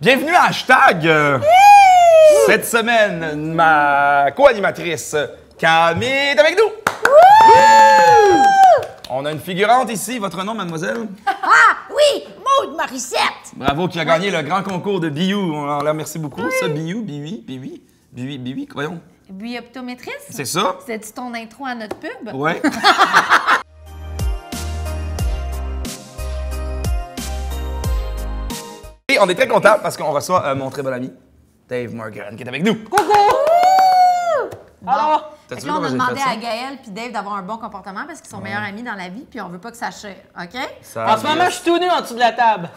Bienvenue à Hashtag! Cette semaine, ma co-animatrice Camille est avec nous! On a une figurante ici. Votre nom, mademoiselle? Ah oui, Maude Morissette! Bravo, qui a gagné le grand concours de Biou. On la remercie beaucoup. Ça, Biou, voyons. Bioptométriste? C'est ça? C'est-tu ton intro à notre pub? Ouais. Et on est très contents parce qu'on reçoit mon très bon ami, Dave Morgan, qui est avec nous. Coucou! Alors, Fait que là, on a demandé à Gaël puis Dave d'avoir un bon comportement parce qu'ils sont meilleurs amis dans la vie puis on veut pas que ça chire, OK? En ce moment, je suis tout nu en dessous de la table.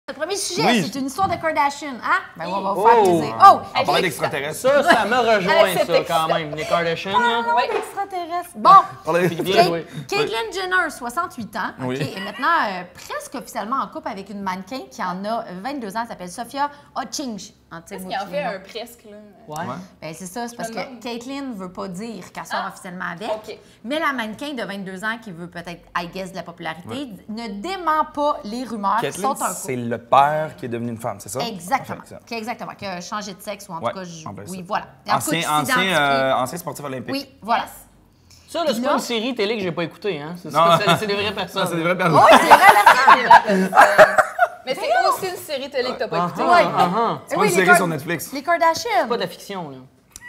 Le premier sujet, Oui. c'est une histoire de Kardashian, hein? Ben, on va vous faire plaisir. Oh! On parlait d'extraterrestres. Ça me rejoint, Avec ça, quand même. Les Kardashians, là. Parlons d'extraterrestres. Bon, Bien joué. Caitlyn Jenner, 68 ans, Oui. OK, est maintenant presque officiellement en couple avec une mannequin qui en a 22 ans, elle s'appelle Sophia Hutchings. Qu'est-ce qu'il en fait un presque, là? Ouais. Ben, c'est ça, c'est parce me que demande. Caitlyn veut pas dire qu'elle sort officiellement avec, OK. mais la mannequin de 22 ans qui veut peut-être, I guess, de la popularité, ne dément pas les rumeurs qui Caitlyn, sont un c'est couple. le père qui est devenu une femme, c'est ça? Exactement. Parfait, ça. Exactement. Qui a changé de sexe ou en Ouais, tout cas, en plein oui, ça. voilà. En tout cas, qui s'identifie. Ancien sportif olympique. Oui, voilà. Ça, là, c'est Là- pas une série télé que j'ai pas écoutée, hein. Non. C'est des vraies Ça, personnes. c'est des vraies personnes. Oui, c'est vrai, la Mais c'est aussi une série télé que t'as pas écoutée. Ouais. C'est pas une série sur Netflix. Les Kardashians. Pas de la fiction, là.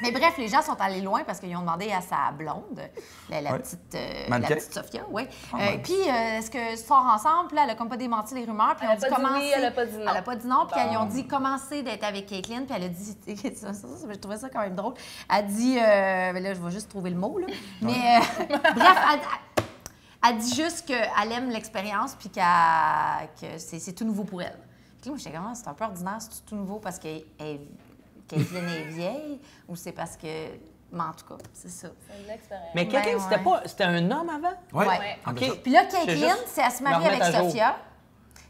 Mais bref, les gens sont allés loin parce qu'ils ont demandé à sa blonde, la Ouais. petite, Mannequin. Sophia, oui. ouais. Puis, est-ce que sort ensemble? Puis là, elle a comme pas démenti les rumeurs. Puis Elle a on pas dit dit oui, commencer. elle a pas dit non. Elle a pas dit non. Puis Bon. ils ont dit commencer d'être avec Caitlyn. Puis elle a dit, je trouvais ça quand même drôle. Elle a dit, ben là, je vais juste trouver le mot, là. Mais bref, elle dit juste qu'elle aime l'expérience puis que c'est tout nouveau pour elle. Puis moi, j'étais comme, c'est un peu ordinaire, c'est tout nouveau parce qu'elle Caitlyn est vieille ou c'est parce que. Mais en tout cas, c'est ça. C'est de l'expérience. Mais Caitlyn, ouais. c'était un homme avant? Ouais. Ouais. OK. Puis là, Je vais Caitlyn, juste c'est elle se me marie avec remettre à jour. Sophia.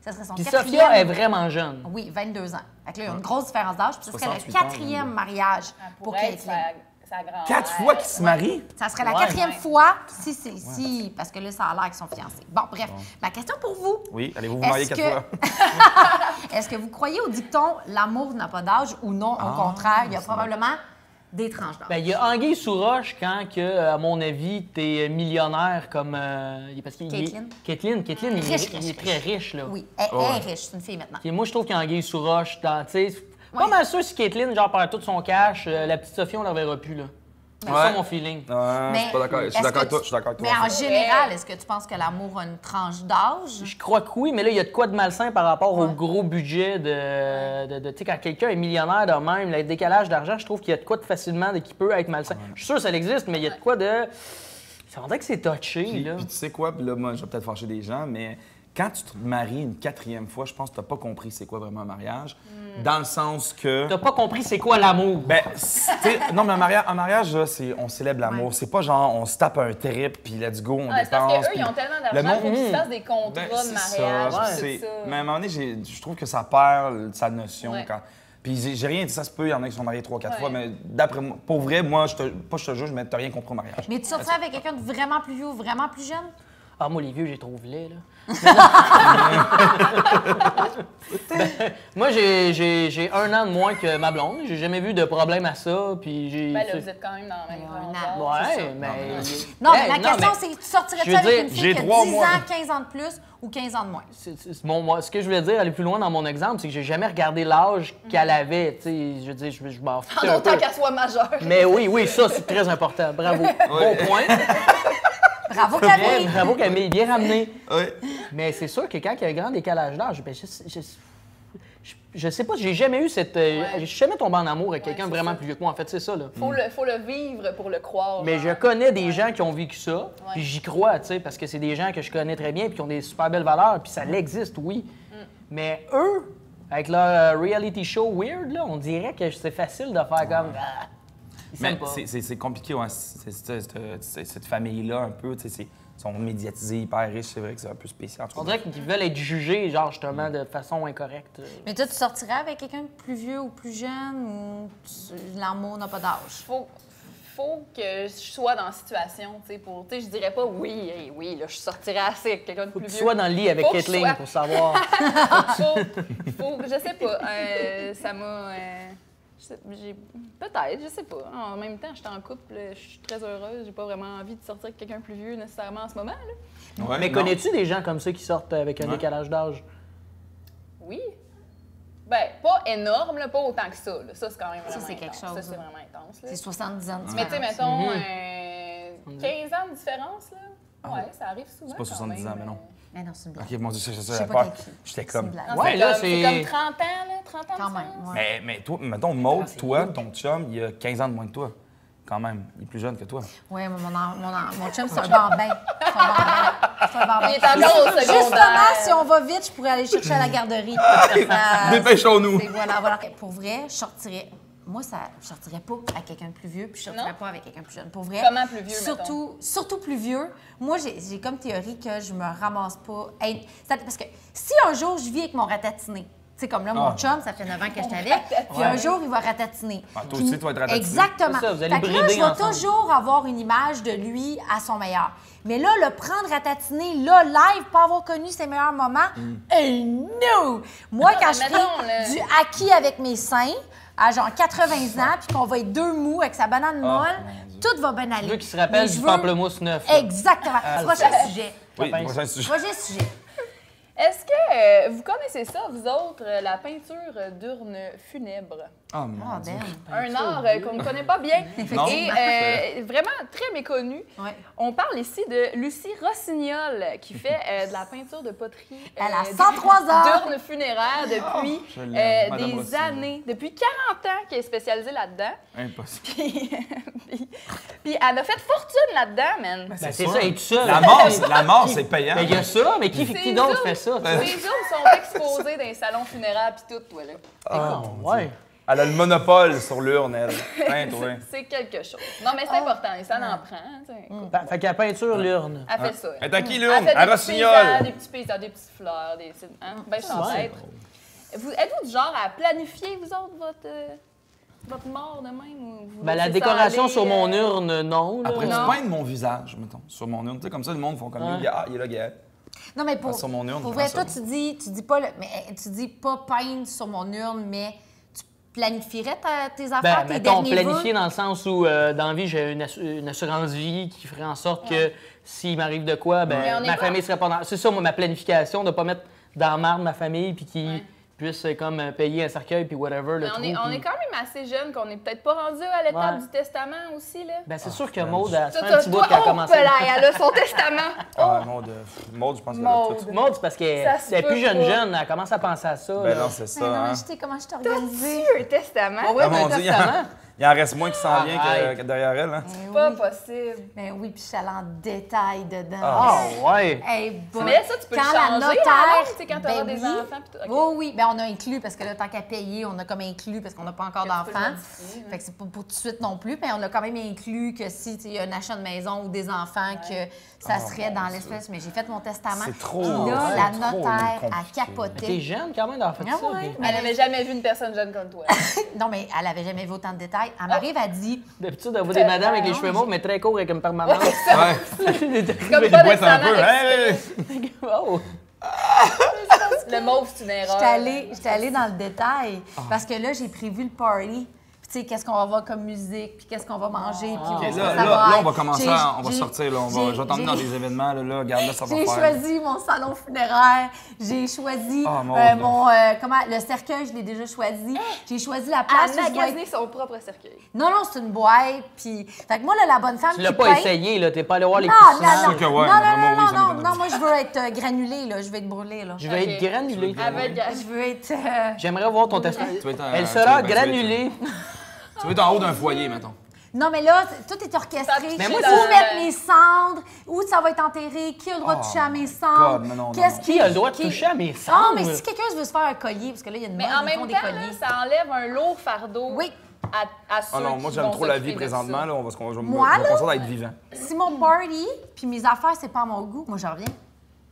Ça serait son Puis quatrième. Sophia est vraiment jeune. Oui, 22 ans. Fait que là, il y a une grosse différence d'âge. Puis ce serait le 68 ans, quatrième mariage pour Pour être Caitlyn. sa grand-mère. 4 fois qu'ils se marient? Ça serait la Ouais. quatrième fois si, parce que là, ça a l'air qu'ils sont fiancés. Bon, bref, ma question pour vous. Oui, allez-vous vous marier Est-ce 4 fois? Est-ce que vous croyez au dicton « l'amour n'a pas d'âge » ou non, au contraire, il y a probablement des tranches d'âge? Ben, il y a anguille sous roche quand, que, à mon avis, t'es millionnaire comme. Parce qu'il Caitlyn. Caitlyn, il Riche, est très riche, là. Oui, elle Ouais. est riche, c'est une fille maintenant. Puis moi, je trouve qu'il y a anguille sous roche dans. Tu sais, pas mal sûr si Caitlyn, genre, perd tout son cash, la petite Sophie, on la verra plus, là. C'est Ouais. ça mon feeling. Je suis pas d'accord. Je suis est-ce d'accord que avec toi. tu- Je suis d'accord avec toi. Mais en général, est-ce que tu penses que l'amour a une tranche d'âge? Je crois que oui, mais là, il y a de quoi de malsain par rapport au gros budget de tu sais, quand quelqu'un est millionnaire de même, le décalage d'argent, je trouve qu'il y a de quoi de facilement qui peut être malsain. Je suis sûr que ça existe, mais il y a de quoi de. Ça dirait que c'est touché, Puis, là. puis tu sais quoi? Puis là, moi, je vais peut-être fâcher des gens, mais quand tu te maries une 4e fois, je pense que tu n'as pas compris c'est quoi vraiment un mariage. Dans le sens que. T'as pas compris c'est quoi l'amour. Ben, tu sais, non, mais un mariage, là, c'est on célèbre l'amour. C'est pas genre on se tape un trip puis let's go, on Ouais, c'est parce dépense. qu'eux, puis ils ont tellement le d'argent, il faut monde- qu'ils se fassent des contrats Ben, de c'est mariage. ça, puis c'est- tout ça. Mais à un moment donné, je trouve que ça perd sa notion. Ouais. Quand... Puis j'ai rien dit, ça se peut, il y en a qui sont mariés 3-4 Ouais. fois, mais d'après moi, pour vrai, moi, je te juge, mais t'as rien compris au mariage. Mais tu sortirais avec quelqu'un de vraiment plus vieux ou vraiment plus jeune? Ah, moi, les vieux, j'ai trop laid, là. Moi, j'ai 1 an de moins que ma blonde. J'ai jamais vu de problème à ça. Puis j'ai. Ben là, vous êtes quand même dans la même Un tranche an. d'âge. Ouais, mais. Non, mais Hey, ma question, mais c'est tu sortirais-tu je veux avec dire, une fille j'ai qui a 3 10 mois. ans, 15 ans de plus ou 15 ans de moins? Moi, ce que je voulais dire, aller plus loin dans mon exemple, c'est que j'ai jamais regardé l'âge qu'elle avait. Tu sais, je veux dire, je m'en fous. En autant qu'elle soit majeure. Mais oui, ça, c'est très important. Bravo. Bon point. Bravo, Ouais, Camille! bravo, Camille. Bien ramené. Ouais. Mais c'est sûr que quand il y a un grand décalage d'âge, ben, je sais pas, j'ai jamais eu cette. J'ai jamais tombé en amour avec quelqu'un c'est vraiment ça. plus vieux que moi. En fait, c'est ça, là. Faut le vivre pour le croire. Mais je genre. connais des gens qui ont vécu ça, puis j'y crois, tu sais, parce que c'est des gens que je connais très bien, puis qui ont des super belles valeurs, puis ça l'existe, oui. Mais eux, avec leur reality show weird, là, on dirait que c'est facile de faire comme. Ah, ils Mais s'aiment pas. c'est compliqué, ouais. Cette famille-là, un peu, tu sais, ils sont médiatisés, hyper riches, c'est vrai que c'est un peu spécial. En tout On cas. dirait qu'ils veulent être jugés, genre, justement, de façon incorrecte. Mais toi, tu sortirais avec quelqu'un de plus vieux ou plus jeune ou l'amour n'a pas d'âge? faut que je sois dans la situation, tu sais, pour, tu sais, je dirais pas oui, hey, oui, là, je sortirais assez avec quelqu'un de Faut plus que tu vieux. sois dans le lit avec Faut que je Caitlyn sois- pour savoir. je sais pas, ça m'a, peut-être, je sais pas. En même temps, j'étais en couple, je suis très heureuse, j'ai pas vraiment envie de sortir avec quelqu'un de plus vieux nécessairement en ce moment, là. Ouais, Mais non. connais-tu des gens comme ça qui sortent avec un Ouais. décalage d'âge? Oui. Ben, pas énorme, là, pas autant que ça. Là. Ça, c'est quand même Ça, vraiment c'est quelque intense. chose, Ça, c'est là. vraiment intense. Là. C'est 70 ans de Mais tu sais, différence. mettons, Mhm. 15 ans de différence, là. Ouais, ça arrive souvent. C'est pas 70 quand ans, même, mais non. Mais non, c'est une blague. Ok, mon Dieu, c'est Je ça, sais la pas peur. t'es qui. J'étais C'est une comme. blague. Non, Ouais, c'est là, comme, c'est- comme 30 ans, là. 30 ans Quand de même, différence. ouais. Mais toi, mettons, Maud, c'est toi, cool. ton chum, il a 15 ans de moins que toi. Quand même. Il est plus jeune que toi. Oui, mon chum, c'est un bambin. C'est un bambin. C'est un bambin. Il est encore au secondaire. Justement, si on va vite, je pourrais aller chercher à la garderie. Dépêchons-nous. Voilà. Pour vrai, je sortirais. Moi, je sortirais pas avec quelqu'un de plus vieux, puis je sortirais Non? pas avec quelqu'un de plus jeune. Pour vrai. Comment plus vieux, Surtout plus vieux. Moi, j'ai comme théorie que je me ramasse pas. Parce que si un jour je vis avec mon ratatiné, tu sais, comme là, mon Ah. chum, ça fait 9 ans que je suis avec, puis un jour, il va ratatiner. Ah, toi Puis- aussi, tu vas être ratatiné. Exactement. C'est ça, vous allez Fait que là, brider je vais ensemble. toujours avoir une image de lui à son meilleur. Mais là, le prendre ratatiner, là, live, pas avoir connu ses meilleurs moments, no! Moi, Non, quand mais je mettons, ferai là. du acquis avec mes seins, à genre 80 ans, puis qu'on va être deux mous avec sa banane molle, mon Dieu. tout va bien aller. Je veux qu'il se rappelle Mais du je veux- pamplemousse neuf. là. Exactement. Prochain sujet. Oui, Pince. prochain sujet. Prochain sujet. Est-ce que vous connaissez ça, vous autres, la peinture d'urne funèbre? Oh mon Dieu. Damn. Un art qu'on ne connaît pas bien Non. et vraiment très méconnu. Ouais. On parle ici de Lucie Rossignol qui fait de la peinture de poterie. Elle a 103 ans. D'urne funéraire depuis je l'aime, Madame des Rossignol. années, depuis 40 ans qu'elle est spécialisée là-dedans. Impossible. Puis elle a fait fortune là-dedans, man. Ben, c'est sûr. ça, et tout ça. La mort, c'est payant. Mais il y a ça, mais qui Ces d'autre urnes- fait ça? tu sais? Ces urnes sont exposées dans les salons funéraires puis tout, toi, là. Ah, ouais. Elle a le monopole sur l'urne, elle. Hein, toi. C'est quelque chose. Non, mais c'est important, et ça en prend. Hein, tu sais. Fait qu'elle peinture l'urne. Elle fait ça. Elle est à qui, Elle l'urne? fait À des petits paysages, Rossignol. des petits paysages, des petites fleurs, des... Hein, ben Ouais. champêtre. Êtes-vous du genre à planifier, vous autres, votre mort de même? Ou vous Ben, la laissez ça décoration aller, sur mon urne, non. là. Après, tu Non. peins mon visage, mettons, sur mon urne. Tu sais, comme ça, le monde font comme Ouais. lui. Ah, il est là, Gaël. Non, mais pour, Ah, sur mon urne, pour je vrai, prends toi, ça. tu dis pas tu dis pas peindre sur mon urne, mais tu planifierais tes affaires, Ben, tes mettons, derniers planifier vœux? dans le sens où, dans la vie, j'ai une assurance vie qui ferait en sorte que s'il m'arrive de quoi, ben, Mais on est ma pas- famille serait pas dans... C'est ça, moi, ma planification, de pas mettre dans la marde ma famille puis qu'ils Ouais. puissent payer un cercueil puis whatever, le Mais trou. on est puis- quand même assez jeune qu'on n'est peut-être pas rendu à l'étape Ouais. du testament aussi, là. Ben, c'est sûr que man. Maud, elle se fait Toi, un petit bout qu'elle a oh, commencé. là, elle a son testament. Ah, Maud, je pense qu'elle a Maud. tout. Maud, c'est parce qu'elle Ça se est peut plus jeune, pas. elle commence à penser à ça. Ben là. non, c'est ça, Ben non, hein. mais je sais comment je t'ai organisé. Un testament? Ouais, Ah, mon ben, Dieu, testament. il en reste moins qui s'en vient Arrête. que derrière elle, hein. Ben Pas oui. possible. Ben oui, puis je suis allée en détail dedans. Ah, ouais. Hey, boy. Mais ça, tu peux le Quand changer la à notaire, l'âge, tu sais, quand t'auras ben des oui. enfants. Puis tout. Ok. Oui, oui. Ben, on a inclus parce que là, tant qu'à payer, on a comme inclus parce qu'on n'a pas encore Que tu peux d'enfants. le modifier, ouais. Fait que c'est pas pour tout de suite non plus. Mais on a quand même inclus que si il y a un achat de maison ou des enfants, que ça serait dans l'espèce. Mais j'ai fait mon testament. C'est trop, Puis là, c'est la trop notaire a compliqué. T'es capoté. jeune quand même d'avoir fait Ah ça. ouais, puis- mais- Elle n'avait jamais vu une personne jeune comme toi. Non, mais elle avait jamais vu autant de détails. Elle m'arrive, elle dit D'habitude, elle voit des madames avec les cheveux mauves, mais très courts avec une permanente. Ouais. Comme Il pas boite un d'examen peu. d'expérience. Hey, Oh! Le mauve, c'est une erreur. J'étais allée dans le détail parce que là, j'ai prévu le party. Puis, tu sais, qu'est-ce qu'on va voir comme musique, puis qu'est-ce qu'on va manger, puis Ok, qu'est-ce là, que ça là, va là, on être. va commencer, on va J'ai- sortir, là. Je vais t'emmener dans des événements, là, regarde, là, ça va J'ai faire. choisi mon salon funéraire. J'ai choisi Ah, mon le cercueil, je l'ai déjà choisi. J'ai choisi la place À où je vais magasiner être... son propre cercueil. Non, non, c'est une boîte. Puis, fait que moi, là, la bonne femme Tu qui l'as pas peint- essayé, là. T'es pas allé voir les Non, coussins. non, non. sûr que ouais, non, vraiment, oui, non, ça non, me non, moi, je veux être granulée, là. Je veux être brûlée, là. Je vais Ok. être granulé. Avec Je veux être... J'aimerais voir ton testament. Tu vas être un- Elle tu sera vas être- granulée. Tu vas être en haut d'un foyer, mettons. Non, mais là, tout est orchestré. Mais moi, où c'est- mettre mes cendres, où ça va être enterré, qui a le droit de Oh toucher à mes my cendres. God, mais non, non, Qu'est-ce non. Qui a le droit de qui- toucher à mes Ah, cendres? mais si quelqu'un veut se faire un collier, parce que là, il y a une Mais mode, en ils même font des temps, colliers. là, ça enlève un lourd fardeau Oui. à ceux Ah non, moi, qui j'aime vont trop la vie s'occuper de présentement, ça. là. On va se Moi, je vais là? me concentrer à être vivant. Si mon party puis mes affaires, c'est pas à mon goût, moi, je reviens.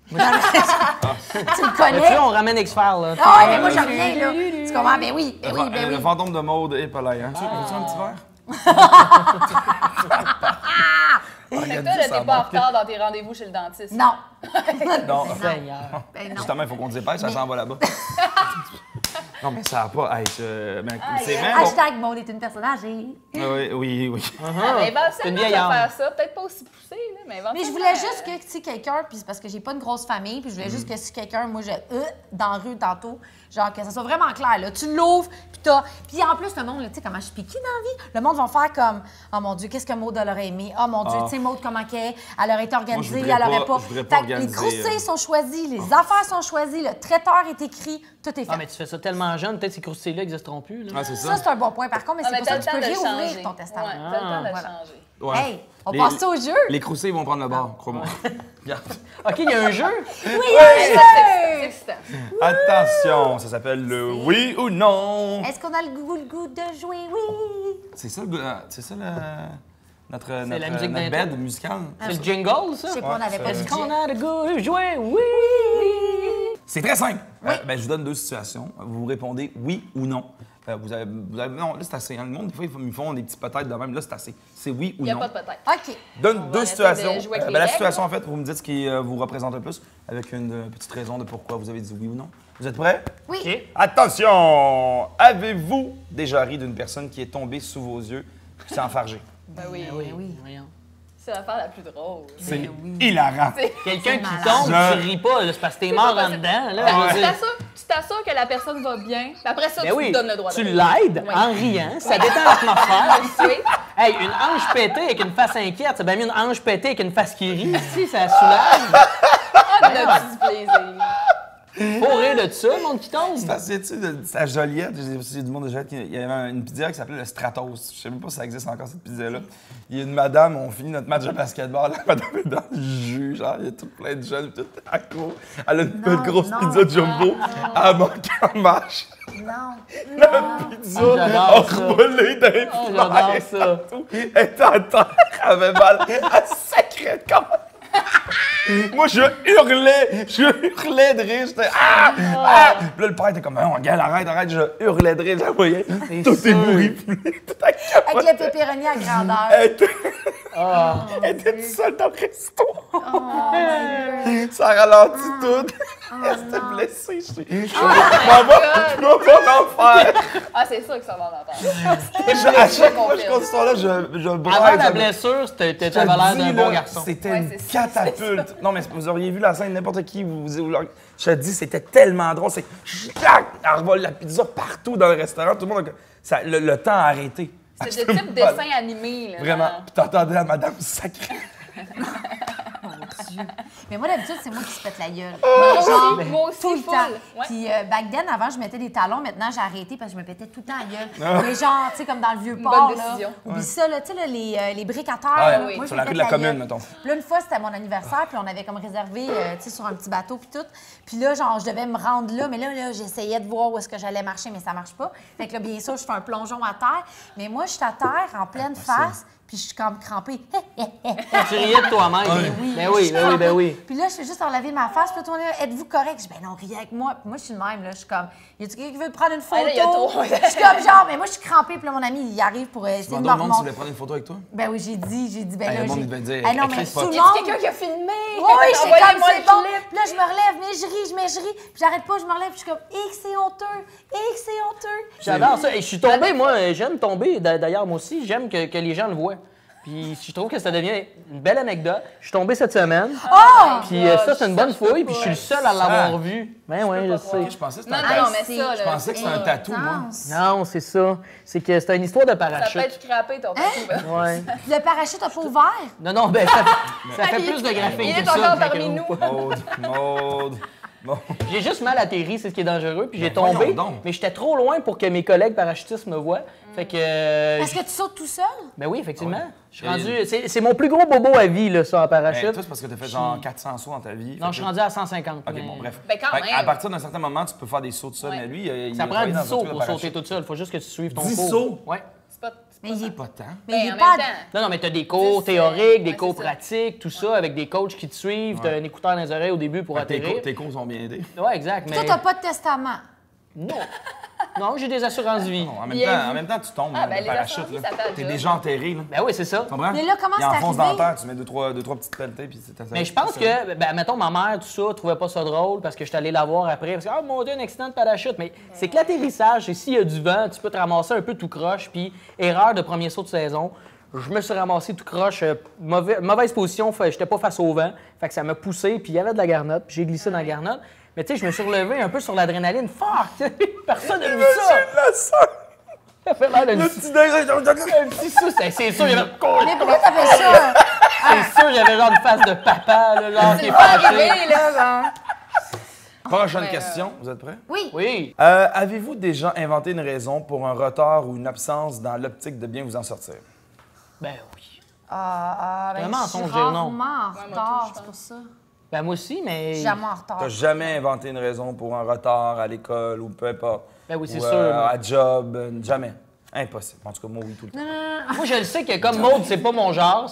tu le Mais tu connais? sais, on ramène X-Files, là. Ah ouais, mais moi, je reviens, là. Tu comprends? Ben oui, ben oui, ben Le oui. fantôme de mode et palais, hein. Tu veux un petit verre? Fait que toi, là, t'es pas en retard dans tes rendez-vous chez le dentiste. Non. Non. Seigneur. Ben non. Justement, il faut qu'on se dépêche, ça s'en va là-bas. Non, mais ça va pas. Hey, mais c'est Aïe, même bon. Hashtag Maud est une personne âgée. Oui. Mais éventuellement, une je vais vieille âme. faire ça. Peut-être pas aussi poussé, là, mais éventuellement. Mais je voulais juste que, tu sais, quelqu'un, puis c'est parce que j'ai pas une grosse famille, puis je voulais juste que si quelqu'un, moi, dans la rue tantôt, genre que ça soit vraiment clair, là. Tu l'ouvres, puis t'as. Puis en plus, le monde, là, tu sais, comment je suis piquée dans la vie, le monde va faire comme, oh mon Dieu, qu'est-ce que Maud elle aurait aimé? Oh mon Dieu, tu sais, Maud, comment qu'elle aurait été organisée, voudrais elle aurait pas- pas. je voudrais pas Fait que les organiser, croustilles sont choisis, les affaires sont choisies, le traiteur est écrit, tout est fait. Ah, mais tu fais ça tellement jeune, peut-être ces croustilles-là n'existeront plus. Là. Ah, c'est Ça, c'est un bon point, par contre, mais Ah, c'est mais pour ça t'as que le tu temps peux de le réouvrir changer. ton testament. Ouais, t'as le temps de le Voilà. changer. Ouais. Hey, on passe ça au jeu? Les croustilles vont prendre le bord, crois-moi. Regarde. OK, il y a un jeu. Oui, un jeu! C'est excitant. Attention, ça s'appelle le oui ou non. Est-ce qu'on a le goût de jouer? Oui! C'est ça, notre la musique notre d'intro. bed musical. C'est le jingle, ça? Je sais pas, on n'avait pas c'est- dit. Qu'on a le goût de jouer, oui! C'est très simple. Ben, je vous donne deux situations. Vous répondez oui ou non. Vous avez- non, là, c'est assez. Hein. Le monde, des fois, ils me font des petits peut-être de même. Là, c'est assez. C'est oui ou Il n'y a non. pas de peut-être. OK. Donne On va deux arrêter situations. de jouer avec les La règles. situation, en fait, vous me dites ce qui vous représente le plus, avec une petite raison de pourquoi vous avez dit oui ou non. Vous êtes prêts? Oui. OK. Attention! Avez-vous déjà ri d'une personne qui est tombée sous vos yeux et qui s'est enfargée? Ben oui. oui. Voyons. C'est l'affaire la plus drôle. C'est hilarant. Quelqu'un qui malade. tombe, Je- tu ris pas, là, c'est parce que t'es mort pas en possible. dedans. Là, Ben, je veux tu dire. t'assures que la personne va bien. Puis après ça, Ben tu oui, te donnes le droit tu de l'aides Oui. en riant, ça détend l'atmosphère. Oui. Hey, une hanche pétée avec une face inquiète, c'est bien mieux une hanche pétée avec une face qui rit. Si, ça soulage. On a du plaisir. Faut rire de ça, le monde qui tombe. C'est assez, tu sais, c'est à Joliette, j'ai aussi du monde de Joliette, il y avait une pizzeria qui s'appelait le Stratos. Je sais même pas si ça existe encore, cette pizzeria-là. Il y a une madame, on finit notre match de basketball, la madame est dans le jus, genre, il y a tout plein de jeunes, tout à court. Elle a une grosse non, pizza jumbo, elle manque en marche. Non. La pizza j'adore ça. enroulée dans les Oh, j'adore ça. Elle était à terre, elle avait mal, elle sacrait de corps. Moi, je hurlais de rire, j'étais ah! Ah! Puis là, le père était comme, oh, gars, arrête, je hurlais de rire, je la voyais. Tout est sûr. mouru, tout à Avec le pépéroni à grandeur. Elle était toute seule dans le resto. Ça ralentit tout. Elle s'était blessée. Je m'en vais en enfer. Ah, c'est sûr que ça va en faire. À chaque fois que je compte cette histoire-là, je braille. Avant la blessure, t'avais l'air d'un bon garçon. C'était Ouais, une c'est ça, catapulte. Non, mais vous auriez vu la scène, n'importe qui, je te dis, c'était tellement drôle. C'est que, clac, elle revole la pizza partout dans le restaurant. Tout le monde, le temps a arrêté. C'est le type dessin animé. Là, Vraiment. genre. Puis t'entendais la madame sacrée. Mais moi, d'habitude, c'est moi qui se pète la gueule. Moi aussi, Tout le full. temps. Ouais. Puis back then, avant, je mettais des talons. Maintenant, j'ai arrêté parce que je me pétais tout le temps la gueule. Mais genre, tu sais, comme dans le vieux port, bonne là. décision. Oublie ça, là, tu sais, là, les briques à terre. Ouais, là. oui. Moi, je Sur me la rue pète de la gueule. commune, mettons. Puis là, une fois, c'était mon anniversaire, puis on avait comme réservé, tu sais, sur un petit bateau, puis tout. Puis là, genre, je devais me rendre là, mais là, j'essayais de voir où est-ce que j'allais marcher, mais ça marche pas. Fait que là, bien sûr, je fais un plongeon à terre. Mais moi, je suis à terre, en pleine face, puis je suis comme crampée. Tu riais de toi-même. Ben oui, ben oui, ben oui. Puis là, je fais juste enlever ma face, puis là, tout le monde est là, êtes-vous correct? Je dis, ben non, riez avec moi. Puis moi, je suis le même, là. Je suis comme, y a-tu quelqu'un qui veut prendre une photo? Ah, là, il y a trop. Je suis comme, genre, mais moi, je suis crampée, puis là, mon ami, il arrive pour essayer de me Demande au monde s'il remonter. voulait prendre une photo avec toi. Ben oui, j'ai dit, ben Hey, là, le monde, j'ai... il devait dire, Hey, non, mais écris tout pas. le Y a monde... quelqu'un qui a filmé? Oui, j'étais comme, Envoyez-moi c'est le bon. clip. Puis là, je me relève, mais je ris. Puis j'arrête pas, je me relève, puis je suis comme, c'est honteux, c'est honteux. J'adore ça. Et je suis tombé, moi, j'aime tomber. D'ailleurs, moi aussi, j'aime que les gens le voient. Puis je trouve que ça devient une belle anecdote. Je suis tombé cette semaine. Puis ça, c'est une bonne fouille. Puis je suis le seul à l'avoir vu. Ben oui, je sais. Je pensais que Non, c'était un non, tatou. mais ça, là. Je pensais que c'était un tatou, moi. Intense. Non, c'est ça. C'est que c'est une histoire de Ça peut parachute. être scrappé, ton tatou. Ouais. Le parachute a pas ouvert. Non, ben ça fait plus de graphique Il est que ça. encore quand parmi on nous. ouvre pas. Maude. Bon. J'ai juste mal atterri, c'est ce qui est dangereux. Puis j'ai Ben, voyons tombé, donc. mais j'étais trop loin pour que mes collègues parachutistes me voient. Fait que. Est-ce que tu sautes tout seul? Ben oui, effectivement. Ouais. Je suis rendu. C'est mon plus gros bobo à vie, là, ça, en Ben, parachute. toi, c'est parce que t'as fait genre 400 sauts dans ta vie. Non, Fait je suis que- rendu à 150. OK, mais- bon, bref. Ben, quand Fait que même. À partir d'un certain moment, tu peux faire des sauts de ça, Ouais. mais lui, il Ça a prend travaillé 10 dans un sauts truc de pour parachute. sauter tout seul. Faut juste que tu suives ton 10 cours. sauts? Ouais. Mais il est Pas tant. Mais il en est pas... même temps. Non, mais t'as des cours 10, théoriques, des ouais, cours c'est ça. pratiques, tout ça, avec des coachs qui te suivent. T'as un écouteur dans les oreilles au début pour Fait que atterrir. tes cours sont bien aidés. Ouais, exact. Mais Toi, t'as pas de testament. non. Non, j'ai des assurances vie. Non, Bien en même temps, tu tombes Ah, dans ben, le les parachute. assurances, Là. ça fait la T'es job. déjà enterré. Là. Ben oui, c'est ça. Tu comprends? Mais là, comment Il c'est enfonce dans arrivé? la terre, tu mets deux, trois petites pelletées, puis c'est Mais je pense que, ben, mettons, ma mère, tout ça, trouvait pas ça drôle parce que je suis allé la voir après. Parce que, oh mon Dieu, un accident de parachute. Mais c'est que l'atterrissage, c'est s'il y a du vent, tu peux te ramasser un peu tout croche. Puis, erreur de premier saut de saison. Je me suis ramassé tout croche, mauvaise position, j'étais pas face au vent. Fait que ça m'a poussé, puis il y avait de la garnotte, puis j'ai glissé dans la garnotte. Mais tu sais, je me suis relevé un peu sur l'adrénaline. Fuck! Personne n'a vu ça! Ça fait mal Le petit dingue! un petit sou. C'est sûr, il y avait... Mais pourquoi t'as fait ça? C'est sûr, il y avait genre une face de papa, là, genre, qui est pas fâché. arrivé, là, genre. Prochaine Mais, question, vous êtes prêts? Oui. Oui. Avez-vous déjà inventé une raison pour un retard ou une absence dans l'optique de bien vous en sortir? Ben oui. Ben, Un je mensonge, suis dire non. rarement en Ouais, moi, retard, tout, je c'est pour ça. Ben moi aussi, mais... Jamais en retard. T'as jamais inventé une raison pour un retard à l'école ou peu importe? Ben oui, c'est Ou, sûr. moi. à job, jamais. Impossible. En tout cas, moi, oui, tout le temps. Moi, je le sais que comme Maud, c'est pas mon genre,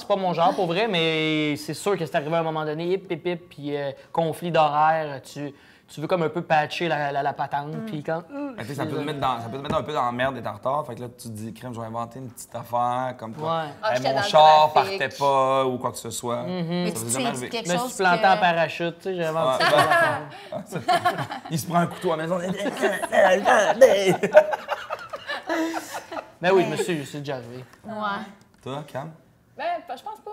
pour vrai, mais c'est sûr que c'est arrivé à un moment donné, hip, puis conflit d'horaire, tu veux comme un peu patcher la patente, puis quand... Tu sais, ça peut te mettre un peu dans la merde d'être en retard. Fait que là, tu te dis, crème, je vais inventer une petite affaire comme quoi. Ouais. Ah, j'étais Mon dans le char trafic. partait pas ou quoi que ce soit. Mais Ça tu vous est te jamais fais arrivé. quelque Je me chose suis planté que... en parachute, tu sais, j'ai inventé Ouais, ça. Il se prend un couteau à la maison. Ben oui, c'est déjà arrivé. Ouais. Toi, Cam? Ben, je pense pas.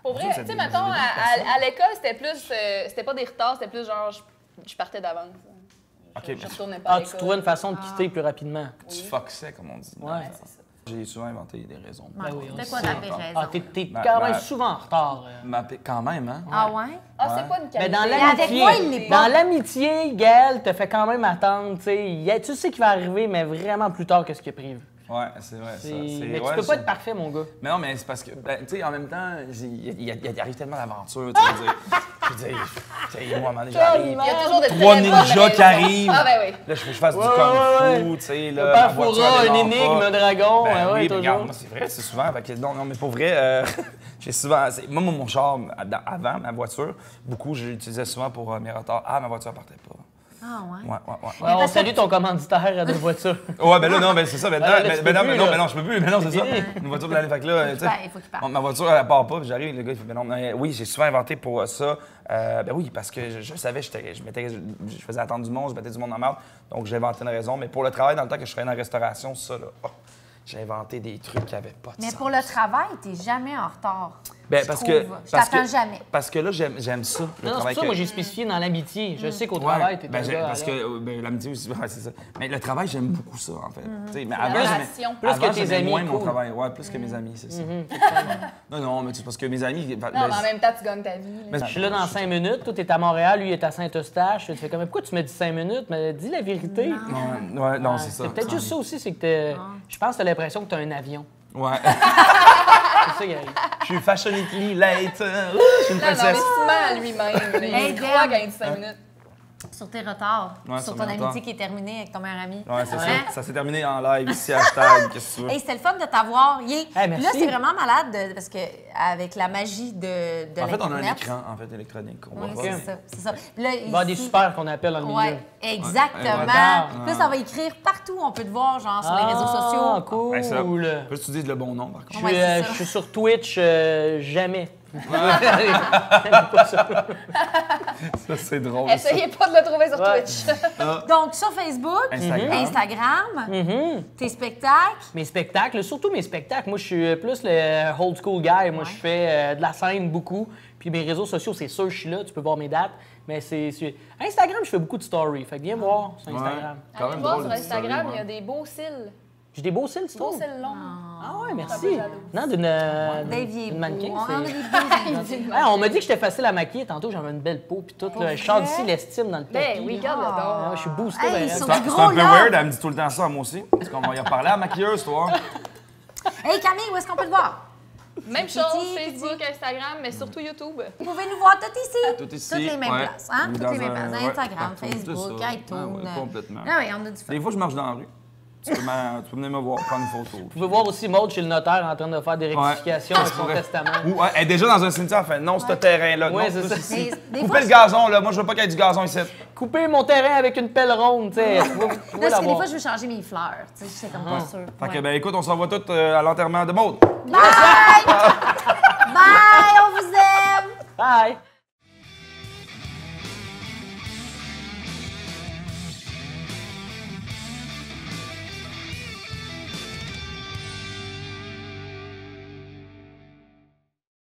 Pour Vous vrai, autres, tu sais, ça mettons, vous à l'école, c'était plus. C'était pas des retards, c'était plus genre, je partais d'avance. OK, Je retournais pas à Ah, tu l'école. trouvais une façon de quitter plus rapidement. tu foxais, comme on dit. Ouais. C'est ça. J'ai souvent inventé des raisons. Ben oui, on C'était le quoi sait. ta pire raison? Ah, t'es Ben, quand même ben- souvent en retard. Quand même, hein? Ah ouais? Ah, Ouais. c'est pas une Mais qualité. dans avec l'amitié, moi, il l'est pas. dans l'amitié, Gaël te fait quand même attendre, tu sais. Tu sais qu'il va arriver, mais vraiment plus tard que ce qui est prévu. Ouais, c'est vrai, ça. Mais ouais, tu peux pas être parfait, mon gars. Mais non, mais c'est parce que, ben, tu sais, en même temps, il arrive tellement d'aventures, tu veux dire. Je veux dire, tu sais, moi, à un moment donné, j'arrive. Il y a toujours des Trois très bonnes ninjas qui raisons. arrivent. Ah, ben oui. Là, je fasse du Ouais, kung-fu, ouais. tu sais, Le là. père ma voiture, Foura, elle une démarre énigme, pas. un dragon, Ben ouais, oui, toujours. regarde, moi, c'est vrai, c'est souvent. Fait que, non, mais pour vrai, j'ai souvent. Moi, mon char, avant, ma voiture, beaucoup, je l'utilisais souvent pour mes retards. Ah, ma voiture partait pas. Ah ouais? Ouais. Ouais, on salue ton commanditaire de voiture. Ouais, ben là, non, ben c'est ça. Ben, Ah, là, ben, tu ben, peux non, plus, ben non, là. ben non, je peux plus. Ben non, c'est ça. Une voiture de l'année. Fait que là, tu sais. Il faut qu'il parte. Ma voiture, elle part pas, puis j'arrive, le gars, il fait, ben non, mais oui, j'ai souvent inventé pour ça. Ben oui, parce que je savais, je faisais attendre du monde, je mettais du monde en marde, donc j'ai inventé une raison. Mais pour le travail, dans le temps que je travaillais dans la restauration, ça, là, j'ai inventé des trucs qui n'avaient pas de Mais sens. pour le travail, t'es jamais en retard. Ben, je parce trouve. que. Je t'attends jamais. Parce que là, j'aime ça, le Non, c'est travail pour ça, moi, j'ai spécifié dans l'amitié. Je sais qu'au Ouais, travail, t'es ben, un gars. parce alors. que ben, l'amitié aussi, ouais, c'est ça. Mais le travail, j'aime beaucoup ça, en fait. Tu sais, mais la avant, relation. Plus que avant, tes j'aimais amis, moins mon cool. travail. Ouais, plus que mes amis, c'est ça. Non, mais c'est parce que mes amis. Non, mais en même temps, tu gagnes ta vie. là. Mais- Je suis là dans 5 minutes, toi, t'es à Montréal, lui, il est à Saint-Eustache. Tu fais comme, pourquoi tu me dis 5 minutes? Mais dis la vérité. Non, c'est ça. C'est peut-être juste ça aussi, c'est que je pense que t'as l'impression que t'as un avion. Ouais. C'est ça qui arrive. Je suis fashionably late. Je suis une Non, non, mais princesse. il se ment à lui-même. là. Hey, Il croit Dan. qu'il a 5 minutes. Sur tes retards, Ouais, sur sur ton mes amitié retards. qui est terminée avec ton meilleur ami. Ouais, c'est Hein? ça. Ça s'est terminé en live ici, hashtag. Qu'est-ce que tu veux? Hey, c'était le fun de t'avoir. Hey, merci. Là, c'est vraiment malade parce que avec la magie de En fait, on a un l'Internet. écran en fait, électronique qu'on Oui, voit c'est pas. ça. C'est ça. Puis là, Il va y avoir des ici- super qu'on appelle dans le milieu. Ouais, exactement. Ouais. Puis là, ça va écrire partout. On peut te voir, genre, sur les réseaux Ah, sociaux. cool. Ouais, ça. Peux-tu utiliser le bon nom, par contre? Ouais, c'est ça. Je suis sur Twitch jamais. Ça, c'est drôle. ça. Essayez pas de le trouver sur Ouais. Twitch. Donc, sur Facebook, Instagram. Instagram, tes spectacles. Mes spectacles, surtout mes spectacles. Moi, je suis plus le old school guy. Moi, je fais de la scène beaucoup. Puis mes réseaux sociaux, c'est sûr, je suis là. Tu peux voir mes dates. Mais c'est... Instagram, je fais beaucoup de stories. Fait que viens voir sur Instagram. Quand Allez même voir drôle. sur cette story, Instagram, il y ouais. a des beaux cils. J'ai des beaux cils, tu Beaux trouves? cils longs. Ah ouais, Un merci. peu jalouse. Non, Dave, il est d'une mannequin. beau. On a des c'est- beaux Ah, on m'a dit que j'étais facile à maquiller. Tantôt, j'avais une belle peau. Puis tout, là, je sors d'ici l'estime dans le tapis. Ben oui, là. regarde le Ah, dos. je suis boosté. Hey, ben, ils sont raide. du C'est gros, un peu là. weird, elle me dit tout le temps ça, moi aussi. Parce qu'on va y reparler à la maquilleuse, toi. Hey, Camille, où est-ce qu'on peut te voir? Même Petit, chose, petit. Facebook, Instagram, mais surtout YouTube. Vous pouvez nous voir tout ici. Tout ici, Toutes les mêmes ouais. places, hein? Ou Toutes dans les mêmes un- places. ouais, Instagram, partout, tout Facebook, ça. iTunes. Ah ouais, complètement. Ah oui, on a du fun. Des fois, je marche dans la rue. tu peux venir me voir, prendre une photo. Vous pouvez voir aussi Maud chez le notaire en train de faire des rectifications avec son testament. Ou elle est déjà dans un cimetière, elle fait non, ce terrain-là. Ouais, non, c'est ça. ici. Des Coupez fois, le gazon, là. Moi, je veux pas qu'il y ait du gazon ici. Couper mon terrain avec une pelle ronde, tu sais. Tu Là, vas parce que des l'avoir. fois, je veux changer mes fleurs. Tu sais, je suis comme pas sûre. Fait que, Ouais. ben, écoute, on s'en va tous à l'enterrement de Maud. Bye! Bye! On vous aime! Bye!